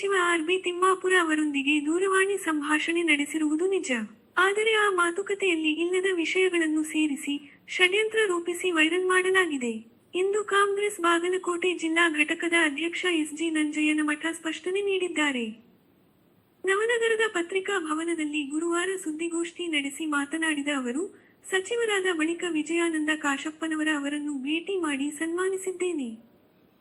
ಸಚಿವ ಆರ್.ಬಿ. ತಿಮ್ಮಾಪುರ ಅವರೊಂದಿಗೆ ದೂರವಾಣಿ ಸಂಭಾಷಣೆ ನಡೆಸಿರುವುದು ನಿಜ. ಆದರೆ ಆ ಮಾತುಕತೆಯಲ್ಲಿ ಇಲ್ಲದ ವಿಷಯಗಳನ್ನು ಸೇರಿಸಿ ಷಡ್ಯಂತ್ರ ರೂಪಿಸಿ ವೈರಲ್ ಮಾಡಲಾಗಿದೆ ಎಂದು ಕಾಂಗ್ರೆಸ್ ಬಾಗಲಕೋಟೆ ಜಿಲ್ಲಾ ಘಟಕದ ಅಧ್ಯಕ್ಷ ಎಸ್.ಜಿ. ನಂಜಯ್ಯನಮಠ ಸ್ಪಷ್ಟನೆ ನೀಡಿದ್ದಾರೆ. ನವನಗರದ ಪತ್ರಿಕಾ ಭವನದಲ್ಲಿ ಗುರುವಾರ ಸುದ್ದಿಗೋಷ್ಠಿ ನಡೆಸಿ ಮಾತನಾಡಿದ ಅವರು, ಸಚಿವರಾದ ಬಳಿಕ ವಿಜಯಾನಂದ ಕಾಶಪ್ಪನವರ ಅವರನ್ನು ಭೇಟಿ ಮಾಡಿ ಸನ್ಮಾನಿಸಿದ್ದೇನೆ.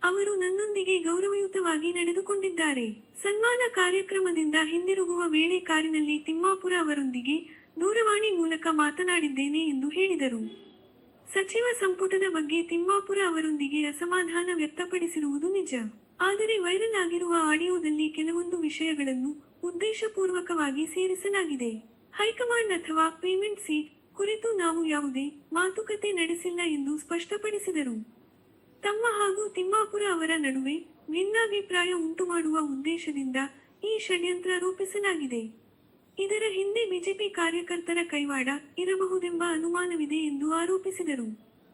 ಅವರು ನನ್ನೊಂದಿಗೆ ಗೌರವಯುತವಾಗಿ ನಡೆದುಕೊಂಡಿದ್ದಾರೆ. ಸನ್ಮಾನ ಕಾರ್ಯಕ್ರಮದಿಂದ ಹಿಂದಿರುಗುವ ವೇಳೆ ಕಾರಿನಲ್ಲಿ ತಿಮ್ಮಾಪುರ ಅವರೊಂದಿಗೆ ದೂರವಾಣಿ ಮೂಲಕ ಮಾತನಾಡಿದ್ದೇನೆ ಎಂದು ಹೇಳಿದರು. ಸಚಿವ ಸಂಪುಟದ ಬಗ್ಗೆ ತಿಮ್ಮಾಪುರ ಅವರೊಂದಿಗೆ ಅಸಮಾಧಾನ ವ್ಯಕ್ತಪಡಿಸಿರುವುದು ನಿಜ. ಆದರೆ ವೈರಲ್ ಆಗಿರುವ ಆಡಿಯೋದಲ್ಲಿ ಕೆಲವೊಂದು ವಿಷಯಗಳನ್ನು ಉದ್ದೇಶಪೂರ್ವಕವಾಗಿ ಸೇರಿಸಲಾಗಿದೆ. ಹೈಕಮಾಂಡ್ ಅಥವಾ ಪೇಮೆಂಟ್ ಸೀಟ್ ಕುರಿತು ನಾವು ಯಾವುದೇ ಮಾತುಕತೆ ನಡೆಸಿಲ್ಲ ಎಂದು ಸ್ಪಷ್ಟಪಡಿಸಿದರು. ತಮ್ಮ ಹಾಗೂ ತಿಮ್ಮಾಪುರ ಅವರ ನಡುವೆ ಭಿನ್ನಾಭಿಪ್ರಾಯ ಉಂಟುಮಾಡುವ ಉದ್ದೇಶದಿಂದ ಈ ಷಡ್ಯಂತ್ರ ರೂಪಿಸಲಾಗಿದೆ. ಇದರ ಹಿಂದೆ ಬಿಜೆಪಿ ಕಾರ್ಯಕರ್ತರ ಕೈವಾಡ ಇರಬಹುದೆಂಬ ಅನುಮಾನವಿದೆ ಎಂದು ಆರೋಪಿಸಿದರು.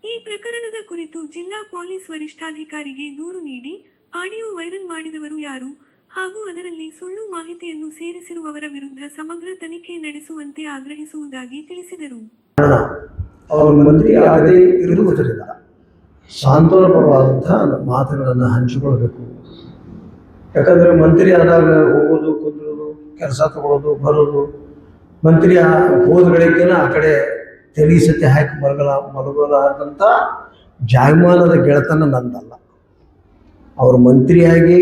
ಈ ಪ್ರಕರಣದ ಕುರಿತು ಜಿಲ್ಲಾ ಪೊಲೀಸ್ ವರಿಷ್ಠಾಧಿಕಾರಿಗೆ ದೂರು ನೀಡಿ ಆಡಿಯೋ ವೈರಲ್ ಮಾಡಿದವರು ಯಾರು ಹಾಗೂ ಅದರಲ್ಲಿ ಸುಳ್ಳು ಮಾಹಿತಿಯನ್ನು ಸೇರಿಸಿರುವವರ ವಿರುದ್ಧ ಸಮಗ್ರ ತನಿಖೆ ನಡೆಸುವಂತೆ ಆಗ್ರಹಿಸುವುದಾಗಿ ತಿಳಿಸಿದರು. ಅವರು ಮಂತ್ರಿ ಆಗದೇ ಇರುವುದರಿಂದ ಸಾಂತ್ವನಪರವಾದಂತಹ ಮಾತುಗಳನ್ನು ಹಂಚಿಕೊಳ್ಬೇಕು. ಯಾಕಂದರೆ ಮಂತ್ರಿ ಆದಾಗ ಹೋಗೋದು, ಕುಂದ್ರೋದು, ಕೆಲಸ ತಗೊಳ್ಳೋದು, ಬರೋದು, ಮಂತ್ರಿ ಹೋದಗಳಿಗೆನ ಆ ಕಡೆ ತೆಲಿ ಸತ್ಯ ಹಾಕಿ ಮಲಗೋಲಾದಂಥ ಜಾಯಮಾನದ ಗೆಳೆತನ ನಂದಲ್ಲ. ಅವರು ಮಂತ್ರಿಯಾಗಿ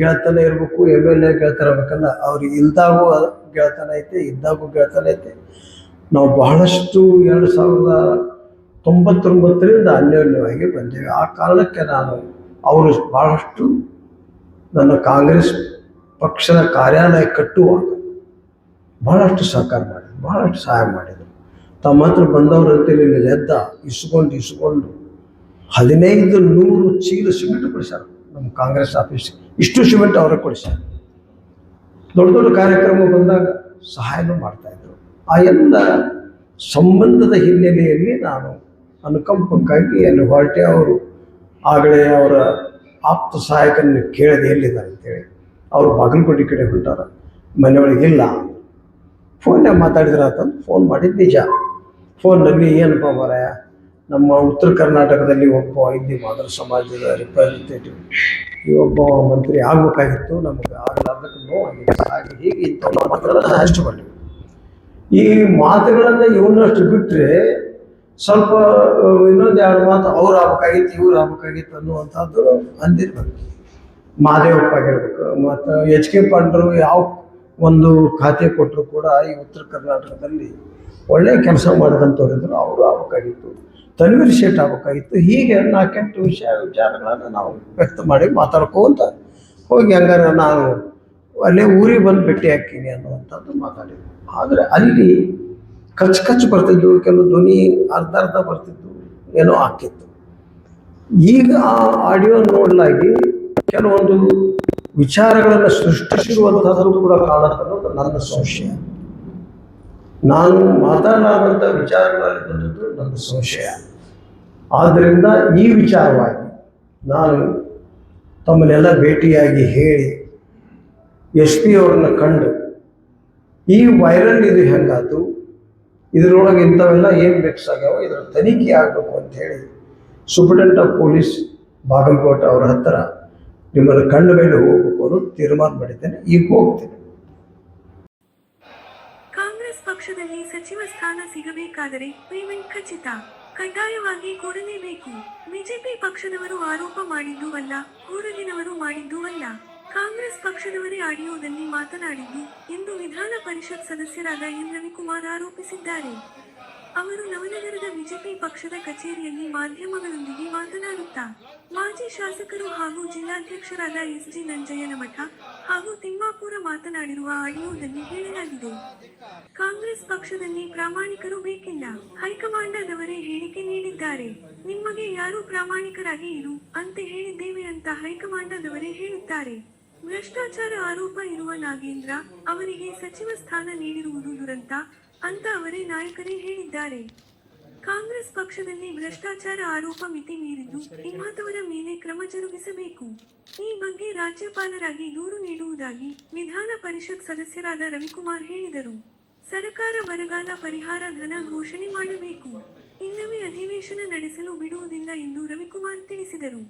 ಗೆಳೆತನ ಇರಬೇಕು, MLA ಗೆಳೆತನ ಇರಬೇಕಲ್ಲ. ಅವ್ರಿಗೆ ಇಲ್ದಾಗೂ ಗೆಳೆತನ ಐತೆ, ಇದ್ದಾಗೂ ಗೆಳೆತನ ಐತೆ. ನಾವು ಬಹಳಷ್ಟು 2099ರಿಂದ ಅನ್ಯೋನ್ಯವಾಗಿ ಬಂದೇವೆ. ಆ ಕಾರಣಕ್ಕೆ ಅವರು ಬಹಳಷ್ಟು ನನ್ನ ಕಾಂಗ್ರೆಸ್ ಪಕ್ಷದ ಕಾರ್ಯಾಲಯ ಕಟ್ಟುವಾಗ ಬಹಳಷ್ಟು ಸಹಕಾರ ಮಾಡಿದರು, ಬಹಳಷ್ಟು ಸಹಾಯ ಮಾಡಿದರು. ತಮ್ಮ ಹತ್ರ ಬಂದವರಂತೇಳಿ ಎದ್ದ ಇಸ್ಕೊಂಡು 1500 ಚೀಲ ಸಿಮೆಂಟ್ ಕೊಡಿಸ್ಯಾರ ನಮ್ಮ ಕಾಂಗ್ರೆಸ್ ಆಫೀಸ್ಗೆ. ಇಷ್ಟು ಸಿಮೆಂಟ್ ಅವರೇ ಕೊಡಿಸ್ಯಾರ. ದೊಡ್ಡ ದೊಡ್ಡ ಕಾರ್ಯಕ್ರಮ ಬಂದಾಗ ಸಹಾಯನೂ ಮಾಡ್ತಾಯಿದ್ರು. ಆ ಎಲ್ಲ ಸಂಬಂಧದ ಹಿನ್ನೆಲೆಯಲ್ಲಿ ನಾನು ಅನುಕಂಪಕ್ಕಾಗಿ ಅಲ್ಲಿ ಹೊರಟೆ. ಅವರು ಆಗಲೇ ಅವರ ಆಪ್ತ ಸಹಾಯಕನ ಕೇಳಿದೆ ಎಲ್ಲಿದ್ದಾರೆ ಅಂತೇಳಿ. ಅವರು ಬಾಗಲಕೋಟೆ ಕಡೆ ಹೊಂಟಾರ, ಮನೆಯೊಳಗಿಲ್ಲ. ಫೋನ್ಯಾಗ ಮಾತಾಡಿದ್ರೆ ಆತಂದು ಫೋನ್ ಮಾಡಿದ್ದು ನಿಜ. ಫೋನ್ನಲ್ಲಿ ಏನಪ್ಪ ಮಾರಾಯ, ನಮ್ಮ ಉತ್ತರ ಕರ್ನಾಟಕದಲ್ಲಿ ಒಬ್ಬ ಇಲ್ಲಿ ಮಾದರ ಸಮಾಜದ ರಿಪ್ರೆಸೆಂಟೇಟಿವ್ ಒಬ್ಬ ಮಂತ್ರಿ ಆಗಬೇಕಾಗಿತ್ತು, ನಮಗೆ ಆಗಲಾರ್ದಕ್ಕೆ ನೋವಾಗಿದೆ, ಹಾಗೆ ಹೀಗೆ ಇಂಥ ಮಾತುಗಳನ್ನು ಅಷ್ಟು ಮಾಡಿವಿ. ಈ ಮಾತುಗಳನ್ನು ಇವನ್ನಷ್ಟು ಬಿಟ್ಟರೆ ಸ್ವಲ್ಪ ಇನ್ನೊಂದು 2 ಮಾತು ಅವ್ರು ಆಗ್ಬೇಕಾಗಿತ್ತು, ಇವ್ರು ಆಗ್ಬೇಕಾಗಿತ್ತು ಅನ್ನುವಂಥದ್ದು ಅಂದಿರ್ಬೇಕು. ಮಹದೇವಪ್ಪ ಆಗಿರ್ಬೇಕು, ಮತ್ತು HK ಪಾಂಡ್ರು ಯಾವ ಒಂದು ಖಾತೆ ಕೊಟ್ಟರು ಕೂಡ ಈ ಉತ್ತರ ಕರ್ನಾಟಕದಲ್ಲಿ ಒಳ್ಳೆಯ ಕೆಲಸ ಮಾಡಿದಂಥವ್ರಿದ್ರು, ಅವರು ಆಗ್ಬೇಕಾಗಿತ್ತು. ತನ್ವೀರ್ ಶೇಟ್ ಆಗ್ಬೇಕಾಗಿತ್ತು. ಹೀಗೆ 4-8 ವಿಚಾರಗಳನ್ನು ನಾವು ವ್ಯಕ್ತ ಮಾಡಿ ಮಾತಾಡ್ಕೊಂತ ಹೋಗಿ ಹಂಗಾರೆ ನಾನು ಅಲ್ಲೇ ಊರಿಗೆ ಬಂದು ಭೇಟಿ ಹಾಕೀನಿ ಅನ್ನುವಂಥದ್ದು ಮಾತಾಡಿದ್ವಿ. ಆದರೆ ಅಲ್ಲಿ ಕಚ್ಚು ಬರ್ತಿದ್ದು, ಕೆಲವು ಧ್ವನಿ ಅರ್ಧ ಬರ್ತಿದ್ದು, ಏನೋ ಆಗ್ತಿತ್ತು. ಈಗ ಆ ಆಡಿಯೋ ನೋಡಲಾಗಿ ಕೆಲವೊಂದು ವಿಚಾರಗಳನ್ನು ಸೃಷ್ಟಿಸಿರುವಂಥದ್ದು ಕೂಡ ಕಾಣುತ್ತೆ ಅನ್ನೋದು ನನ್ನ ಸಂಶಯ. ನಾನು ಮಾತನಾಡುವಂಥ ವಿಚಾರಗಳಲ್ಲಿ ಬಂದದ್ದು ನನ್ನ ಸಂಶಯ. ಆದ್ದರಿಂದ ಈ ವಿಚಾರವಾಗಿ ನಾನು ತಮ್ಮನ್ನೆಲ್ಲ ಭೇಟಿಯಾಗಿ ಹೇಳಿ SP ಅವ್ರನ್ನ ಕಂಡು ಈ ವೈರಲ್ ಇದು ಹೆಂಗಾಯ್ತು, ಇದರೊಳಗೆ ಇಂಥವೆಲ್ಲ ಏನು ಮಿಕ್ಸ್ ಆಗ್ಯಾವ, ಇದರ ತನಿಖೆ ಆಗಬೇಕು ಅಂಥೇಳಿ ಸೂಪರಿಂಟೆಂಡೆಂಟ್ ಆಫ್ ಪೊಲೀಸ್ ಬಾಗಲಕೋಟೆ ಅವರ ಹತ್ತಿರ ನಿಮ್ಮನ್ನು ಕಂಡ ಮೇಲೆ ಹೋಗಬೇಕು ಅನ್ನೋ ತೀರ್ಮಾನ ಮಾಡಿದ್ದೇನೆ. ಈಗ ಹೋಗ್ತೇನೆ. ಕಾಂಗ್ರೆಸ್ ಪಕ್ಷದಲ್ಲಿ ಸಚಿವ ಸ್ಥಾನ ಸಿಗಬೇಕಾದರೆ ಪೇಮೆಂಟ್ ಖಚಿತ, ಕಡ್ಡಾಯವಾಗಿ ಕೊಡಲೇಬೇಕು. ಬಿಜೆಪಿ ಪಕ್ಷದವರು ಆರೋಪ ಮಾಡಿದ್ದೂ ಅಲ್ಲ, ಹೊರಗಿನವರು ಮಾಡಿದ್ದೂ ಅಲ್ಲ. ಕಾಂಗ್ರೆಸ್ ಪಕ್ಷದವರೇ ಆಡಿಯೋದಲ್ಲಿ ಮಾತನಾಡಿದ್ದು ಎಂದು ವಿಧಾನ ಪರಿಷತ್ ಸದಸ್ಯರಾದ ಎನ್ ರವಿಕುಮಾರ್ ಆರೋಪಿಸಿದ್ದಾರೆ. ಅವರು ನವನಗರದ ಬಿಜೆಪಿ ಪಕ್ಷದ ಕಚೇರಿಯಲ್ಲಿ ಮಾಧ್ಯಮಗಳೊಂದಿಗೆ ಮಾತನಾಡುತ್ತಾ, ಮಾಜಿ ಶಾಸಕರು ಹಾಗೂ ಜಿಲ್ಲಾಧ್ಯಕ್ಷರಾದ ಎಸ್.ಜಿ. ನಂಜಯ್ಯನಮಠ ಹಾಗೂ ತಿಮ್ಮಾಪುರ ಮಾತನಾಡಿರುವ ಆಡಿಯೋದಲ್ಲಿ ಹೇಳಲಾಗಿದೆ, ಕಾಂಗ್ರೆಸ್ ಪಕ್ಷದಲ್ಲಿ ಪ್ರಾಮಾಣಿಕರು ಬೇಕಿಲ್ಲ, ಹೈಕಮಾಂಡದವರೇ ಹೇಳಿಕೆ ನೀಡಿದ್ದಾರೆ. ನಿಮಗೆ ಯಾರು ಪ್ರಾಮಾಣಿಕರಾಗಿ ಇರು ಅಂತ ಹೇಳಿದ್ದೇವೆ ಅಂತ ಹೈಕಮಾಂಡದವರೇ ಹೇಳುತ್ತಾರೆ. ಭ್ರಷ್ಟಾಚಾರ ಆರೋಪ ಇರುವ ನಾಗೇಂದ್ರ ಅವರಿಗೆ ಸಚಿವ ಸ್ಥಾನ ನೀಡಿರುವುದು ದುರಂತ ಅಂತ ಅವರೇ ನಾಯಕರೇ ಹೇಳಿದ್ದಾರೆ. ಕಾಂಗ್ರೆಸ್ ಪಕ್ಷದಲ್ಲಿ ಭ್ರಷ್ಟಾಚಾರ ಆರೋಪ ಮಿತಿ ಮೀರಿದ್ದು, ಇಂಥವರ ಮೇಲೆ ಕ್ರಮ ಜರುಗಿಸಬೇಕು. ಈ ಬಗ್ಗೆ ರಾಜ್ಯಪಾಲರಾಗಿ ದೂರು ನೀಡುವುದಾಗಿ ವಿಧಾನ ಪರಿಷತ್ ಸದಸ್ಯರಾದ ರವಿಕುಮಾರ್ ಹೇಳಿದರು. ಸರಕಾರ ಬರಗಾಲ ಪರಿಹಾರ ಧನ ಘೋಷಣೆ ಮಾಡಬೇಕು, ಇಲ್ಲವೇ ಅಧಿವೇಶನ ನಡೆಸಲು ಬಿಡುವುದಿಲ್ಲ ಎಂದು ರವಿಕುಮಾರ್ ತಿಳಿಸಿದರು.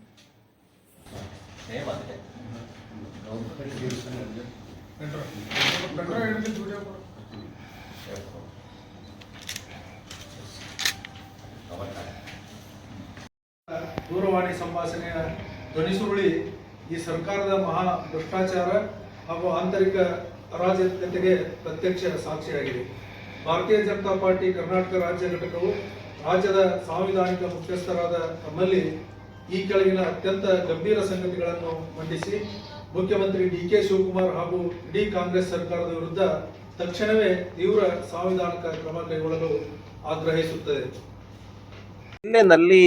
ದೂರವಾಣಿ ಸಂಭಾಷಣೆಯ ಧ್ವನಿಸುರುಳಿ ಈ ಸರ್ಕಾರದ ಮಹಾ ಭ್ರಷ್ಟಾಚಾರ ಹಾಗೂ ಆಂತರಿಕ ಅರಾಜಕತೆಗೆ ಪ್ರತ್ಯಕ್ಷ ಸಾಕ್ಷಿಯಾಗಿದೆ. ಭಾರತೀಯ ಜನತಾ ಪಾರ್ಟಿ ಕರ್ನಾಟಕ ರಾಜ್ಯ ಘಟಕವು ರಾಜ್ಯದ ಸಾಂವಿಧಾನಿಕ ಮುಖ್ಯಸ್ಥರಾದ ತಮ್ಮಲ್ಲಿ ಈ ಕೆಳಗಿನ ಅತ್ಯಂತ ಗಂಭೀರ ಸಂಗತಿಗಳನ್ನು ಮಂಡಿಸಿ ಮುಖ್ಯಮಂತ್ರಿ ಡಿ.ಕೆ. ಶಿವಕುಮಾರ್ ಹಾಗೂ ಇಡೀ ಕಾಂಗ್ರೆಸ್ ಸರ್ಕಾರದ ವಿರುದ್ಧ ತಕ್ಷಣವೇ ತೀವ್ರ ಸಾಂವಿಧಾನಿಕ ಕ್ರಮ ಕೈಗೊಳ್ಳಲು ಆಗ್ರಹಿಸುತ್ತದೆ. ಜಿಲ್ಲೆನಲ್ಲಿ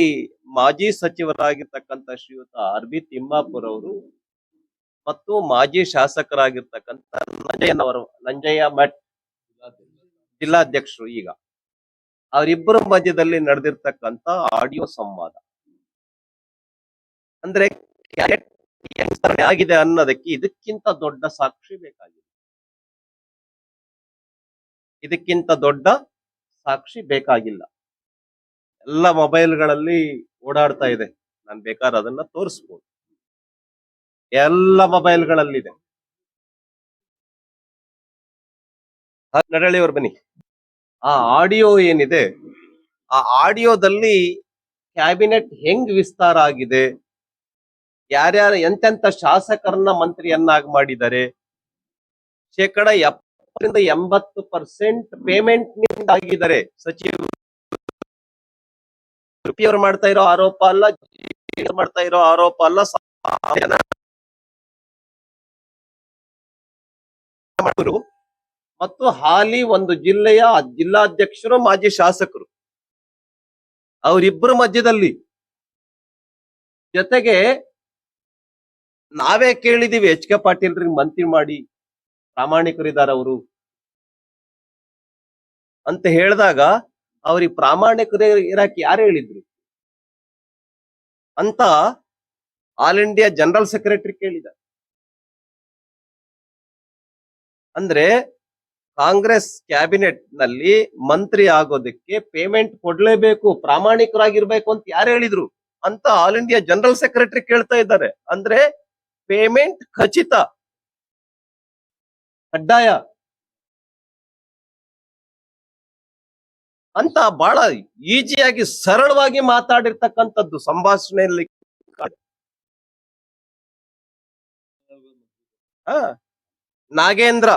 ಮಾಜಿ ಸಚಿವರಾಗಿರ್ತಕ್ಕಂಥ ಶ್ರೀಯುತ ಆರ್.ಬಿ. ತಿಮ್ಮಾಪುರ್ ಅವರು ಮತ್ತು ಮಾಜಿ ಶಾಸಕರಾಗಿರ್ತಕ್ಕಂಥ ನಂಜಯ್ಯ ಮಠ್ ಜಿಲ್ಲಾಧ್ಯಕ್ಷರು ಈಗ ಅವರಿಬ್ಬರ ಮಧ್ಯದಲ್ಲಿ ನಡೆದಿರ್ತಕ್ಕಂಥ ಆಡಿಯೋ ಸಂವಾದ ಅಂದ್ರೆ ಆಗಿದೆ ಅನ್ನೋದಕ್ಕೆ ಇದಕ್ಕಿಂತ ದೊಡ್ಡ ಸಾಕ್ಷಿ ಬೇಕಾಗಿದೆ. ಇದಕ್ಕಿಂತ ದೊಡ್ಡ ಸಾಕ್ಷಿ ಬೇಕಾಗಿಲ್ಲ. ಎಲ್ಲ ಮೊಬೈಲ್ಗಳಲ್ಲಿ ಓಡಾಡ್ತಾ ಇದೆ. ನಾನು ಬೇಕಾದ್ರೆ ಅದನ್ನ ತೋರಿಸ್ಬೋದು. ಎಲ್ಲ ಮೊಬೈಲ್ಗಳಲ್ಲಿದೆ. ನಡಳಿಯವರು ಬನ್ನಿ. ಆ ಆಡಿಯೋ ಏನಿದೆ, ಆ ಆಡಿಯೋದಲ್ಲಿ ಕ್ಯಾಬಿನೆಟ್ ಹೆಂಗ್ ವಿಸ್ತಾರ ಆಗಿದೆ, ಯಾರ್ಯಾರು ಎಂತೆಂತ ಶಾಸಕರನ್ನ ಮಂತ್ರಿಯನ್ನಾಗಿ ಮಾಡಿದ್ದಾರೆ, 70% ಪೇಮೆಂಟ್ ನಿಂದ ಆಗಿದ್ದಾರೆ ಸಚಿವರು. ಅವರು ಮಾಡ್ತಾ ಇರೋ ಆರೋಪ ಅಲ್ಲ, ಮಾಡ್ತಾ ಇರೋ ಆರೋಪ ಅಲ್ಲ, ಮತ್ತು ಹಾಲಿ ಒಂದು ಜಿಲ್ಲೆಯ ಜಿಲ್ಲಾಧ್ಯಕ್ಷರು ಮಾಜಿ ಶಾಸಕರು ಅವರಿಬ್ಬರ ಮಧ್ಯದಲ್ಲಿ. ಜೊತೆಗೆ ನಾವೇ ಕೇಳಿದೀವಿ ಎಚ್.ಕೆ. ಪಾಟೀಲ್ರಿಗೆ ಮಂತ್ರಿ ಮಾಡಿ, ಪ್ರಾಮಾಣಿಕರಿದ್ದಾರೆ ಅವರು ಅಂತ ಹೇಳಿದಾಗ ಅವ್ರಿಗೆ ಪ್ರಾಮಾಣಿಕರೇ ಇರಕ್ಕೆ ಯಾರು ಹೇಳಿದ್ರು ಅಂತ ಆಲ್ ಇಂಡಿಯಾ ಜನರಲ್ ಸೆಕ್ರೆಟರಿ ಕೇಳಿದ್ದಾರೆ. ಅಂದ್ರೆ ಕಾಂಗ್ರೆಸ್ ಕ್ಯಾಬಿನೆಟ್ ನಲ್ಲಿ ಮಂತ್ರಿ ಆಗೋದಕ್ಕೆ ಪೇಮೆಂಟ್ ಕೊಡ್ಲೇಬೇಕು, ಪ್ರಾಮಾಣಿಕರಾಗಿರ್ಬೇಕು ಅಂತ ಯಾರು ಹೇಳಿದ್ರು ಅಂತ ಆಲ್ ಇಂಡಿಯಾ ಜನರಲ್ ಸೆಕ್ರೆಟರಿ ಕೇಳ್ತಾ ಇದ್ದಾರೆ. ಅಂದ್ರೆ ಪೇಮೆಂಟ್ ಖಚಿತ, ಕಡ್ಡಾಯ ಅಂತ ಬಹಳ ಈಜಿಯಾಗಿ ಸರಳವಾಗಿ ಮಾತಾಡಿರ್ತಕ್ಕಂಥದ್ದು ಸಂಭಾಷಣೆಯಲ್ಲಿ. ನಾಗೇಂದ್ರ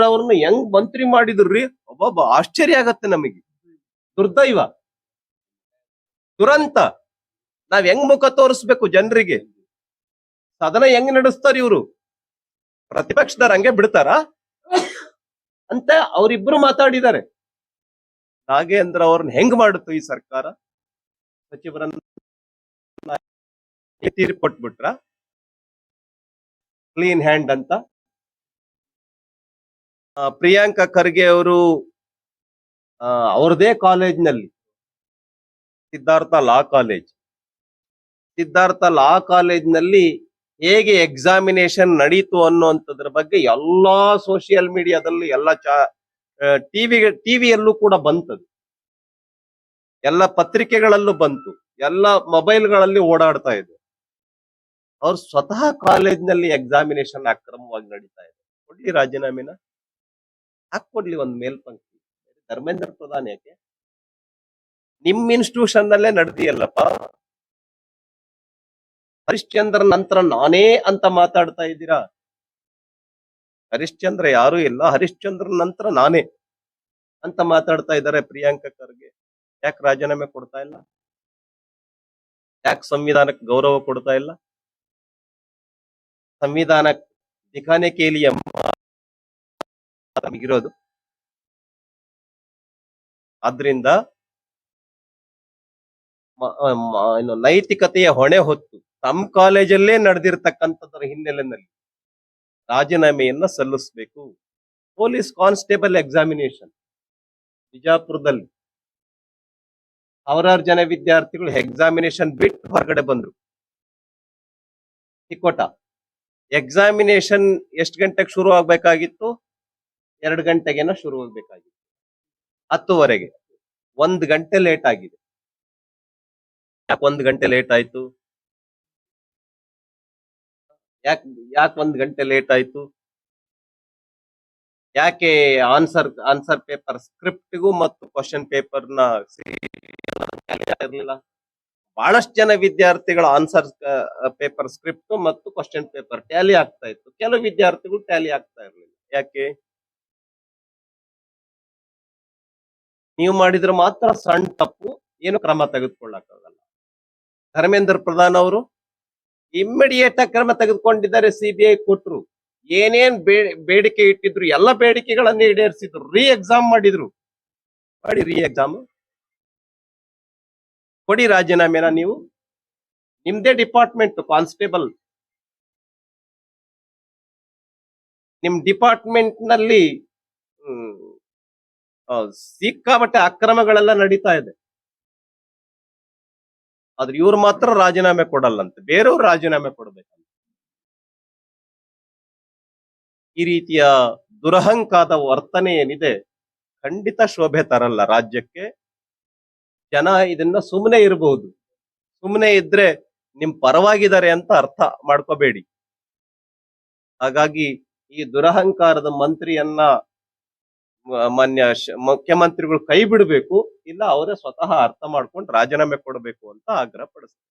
ಅವ್ರನ್ನ ಹೆಂಗ್ ಮಂತ್ರಿ ಮಾಡಿದ್ರಿ, ಒಬ್ಬೊಬ್ಬ ಆಶ್ಚರ್ಯ ಆಗತ್ತೆ ನಮಗೆ. ದುರ್ದೈವ, ದುರಂತ. ನಾವ್ ಹೆಂಗ್ ಮುಖ ತೋರಿಸ್ಬೇಕು ಜನರಿಗೆ? ಸದನ ಹೆಂಗ್ ನಡೆಸ್ತಾರ ಇವ್ರು? ಪ್ರತಿಪಕ್ಷದವ್ರ ಹಂಗೆ ಬಿಡ್ತಾರ ಅಂತ ಅವರಿಬ್ರು ಮಾತಾಡಿದ್ದಾರೆ. ನಾಗೇಂದ್ರ ಅವ್ರನ್ನ ಹೆಂಗ್ ಮಾಡುತ್ತು ಈ ಸರ್ಕಾರ? ಸಚಿವರನ್ನ ತೀರ್ಪು ಕೊಟ್ಬಿಟ್ರ ಕ್ಲೀನ್ ಹ್ಯಾಂಡ್ ಅಂತ. ಪ್ರಿಯಾಂಕಾ ಖರ್ಗೆ ಅವರು ಅವ್ರದೇ ಕಾಲೇಜ್ನಲ್ಲಿ, ಸಿದ್ಧಾರ್ಥ ಲಾ ಕಾಲೇಜ್ನಲ್ಲಿ ಹೇಗೆ ಎಕ್ಸಾಮಿನೇಷನ್ ನಡೀತು ಅನ್ನುವಂಥದ್ರ ಬಗ್ಗೆ ಎಲ್ಲಾ ಸೋಷಿಯಲ್ ಮೀಡಿಯಾದಲ್ಲಿ, ಎಲ್ಲ ಟಿವಿಯಲ್ಲೂ ಕೂಡ ಬಂತದು, ಎಲ್ಲ ಪತ್ರಿಕೆಗಳಲ್ಲೂ ಬಂತು, ಎಲ್ಲ ಮೊಬೈಲ್ಗಳಲ್ಲಿ ಓಡಾಡ್ತಾ ಇದೆ. ಅವ್ರು ಸ್ವತಃ ಕಾಲೇಜ್ನಲ್ಲಿ ಎಕ್ಸಾಮಿನೇಷನ್ ಅಕ್ರಮವಾಗಿ ನಡೀತಾ ಇದೆ. ಕೊಡ್ಲಿ ರಾಜೀನಾಮೆನ, ಹಾಕೊಡ್ಲಿ ಒಂದ್ ಮೇಲ್ಪಂಕ್ತಿ. ಧರ್ಮೇಂದ್ರ ಪ್ರಧಾನ್ ಯಾಕೆ? ನಿಮ್ ಇನ್ಸ್ಟಿಟ್ಯೂಷನ್ ನಲ್ಲೇ ನಡೆದಿಯಲ್ಲಪ್ಪ. ಹರಿಶ್ಚಂದ್ರ ನಂತರ ನಾನೇ ಅಂತ ಮಾತಾಡ್ತಾ ಇದ್ದೀರಾ. ಹರಿಶ್ಚಂದ್ರ ಯಾರು ಇಲ್ಲ, ಹರಿಶ್ಚಂದ್ರ ನಂತರ ನಾನೇ ಅಂತ ಮಾತಾಡ್ತಾ ಇದ್ದಾರೆ ಪ್ರಿಯಾಂಕಾ ಖರ್ಗೆ. ಯಾಕೆ ರಾಜೀನಾಮೆ ಕೊಡ್ತಾ ಇಲ್ಲ? ಯಾಕೆ ಸಂವಿಧಾನಕ್ಕೆ ಗೌರವ ಕೊಡ್ತಾ ಇಲ್ಲ? ಸಂವಿಧಾನ ದಿಖಾನೆ ಕೇಲಿಯ ನಮಗಿರೋದು. ಆದ್ರಿಂದ ನೈತಿಕತೆಯ ಹೊಣೆ ಹೊತ್ತು ತಮ್ಮ ಕಾಲೇಜಲ್ಲೇ ನಡೆದಿರ್ತಕ್ಕಂಥದ್ರ ಹಿನ್ನೆಲೆಯಲ್ಲಿ ರಾಜೀನಾಮೆಯನ್ನ ಸಲ್ಲಿಸಬೇಕು. ಪೊಲೀಸ್ ಕಾನ್ಸ್ಟೇಬಲ್ ಎಕ್ಸಾಮಿನೇಷನ್ ಬಿಜಾಪುರದಲ್ಲಿ ಸಾವಿರಾರು ಜನ ವಿದ್ಯಾರ್ಥಿಗಳು ಎಕ್ಸಾಮಿನೇಷನ್ ಬಿಟ್ಟು ಹೊರಗಡೆ ಬಂದ್ರು. ತಿಕ್ಕೋಟ ಎಕ್ಸಾಮಿನೇಷನ್ ಎಷ್ಟು ಗಂಟೆಗೆ ಶುರು ಆಗ್ಬೇಕಾಗಿತ್ತು? 2 ಗಂಟೆಗೆನ ಶುರು ಆಗ್ಬೇಕಾಗಿತ್ತು, 10:15. 1 ಗಂಟೆ ಲೇಟ್ ಆಗಿದೆ. ಯಾಕೆ 1 ಗಂಟೆ ಲೇಟ್ ಆಯ್ತು? ಯಾಕೆ 1 ಗಂಟೆ ಲೇಟ್ ಆಯ್ತು? ಯಾಕೆ ಆನ್ಸರ್ ಪೇಪರ್ ಸ್ಕ್ರಿಪ್ಟ್ಗೂ ಮತ್ತು ಕ್ವಶನ್ ಪೇಪರ್ನ ಇರಲಿಲ್ಲ? ಬಹಳಷ್ಟು ಜನ ವಿದ್ಯಾರ್ಥಿಗಳ ಆನ್ಸರ್ ಪೇಪರ್ ಸ್ಕ್ರಿಪ್ಟ್ ಮತ್ತು ಕ್ವಶನ್ ಪೇಪರ್ ಟ್ಯಾಲಿ ಆಗ್ತಾ ಇತ್ತು, ಕೆಲವು ವಿದ್ಯಾರ್ಥಿಗಳು ಟ್ಯಾಲಿ ಆಗ್ತಾ ಇರಲಿಲ್ಲ. ಯಾಕೆ? ನೀವು ಮಾಡಿದ್ರೆ ಮಾತ್ರ ಸಣ್ಣ ತಪ್ಪು, ಏನು ಕ್ರಮ ತೆಗೆದುಕೊಳ್ಳಕ್ಕಾಗಲ್ಲ. ಧರ್ಮೇಂದ್ರ ಪ್ರಧಾನ್ ಅವರು ಇಮ್ಮಿಡಿಯೇಟ್ ಆಗಿ ಕ್ರಮ ತೆಗೆದುಕೊಂಡಿದ್ದಾರೆ. ಸಿಬಿಐ ಕೊಟ್ರು, ಏನೇನ್ ಬೇಡಿಕೆ ಇಟ್ಟಿದ್ರು ಎಲ್ಲ ಬೇಡಿಕೆಗಳನ್ನು ಈಡೇರಿಸಿದ್ರು, ರೀ ಎಕ್ಸಾಮ್ ಮಾಡಿದ್ರು. ಮಾಡಿ ರೀ ಎಕ್ಸಾಮ್ ಕೊಡಿ ರಾಜೀನಾಮೆನ. ನೀವು ನಿಮ್ದೇ ಡಿಪಾರ್ಟ್ಮೆಂಟ್ ಕಾನ್ಸ್ಟೇಬಲ್, ನಿಮ್ ಡಿಪಾರ್ಟ್ಮೆಂಟ್ ನಲ್ಲಿ ಸಿಕ್ಕಾಬಟ್ಟೆ ಅಕ್ರಮಗಳೆಲ್ಲ ನಡೀತಾ ಇದೆ. ಆದ್ರೆ ಇವ್ರು ಮಾತ್ರ ರಾಜೀನಾಮೆ ಕೊಡಲ್ಲಂತೆ, ಬೇರೆಯವ್ರು ರಾಜೀನಾಮೆ ಕೊಡ್ಬೇಕಂತ. ಈ ರೀತಿಯ ದುರಹಂಕಾರದ ವರ್ತನೆ ಏನಿದೆ ಖಂಡಿತ ಶೋಭೆ ತರಲ್ಲ ರಾಜ್ಯಕ್ಕೆ. ಜನ ಇದನ್ನ ಸುಮ್ಮನೆ ಇರಬಹುದು, ಸುಮ್ಮನೆ ಇದ್ರೆ ನಿಮ್ ಪರವಾಗಿದ್ದಾರೆ ಅಂತ ಅರ್ಥ ಮಾಡ್ಕೋಬೇಡಿ. ಹಾಗಾಗಿ ಈ ದುರಹಂಕಾರದ ಮಂತ್ರಿಯನ್ನ ಮಾನ್ಯ ಮುಖ್ಯಮಂತ್ರಿಗಳು ಕೈ ಬಿಡಬೇಕು, ಇಲ್ಲ ಅವರೇ ಸ್ವತಃ ಅರ್ಥ ಮಾಡ್ಕೊಂಡು ರಾಜೀನಾಮೆ ಕೊಡಬೇಕು ಅಂತ ಆಗ್ರಹ ಪಡಿಸ್ತಾರೆ.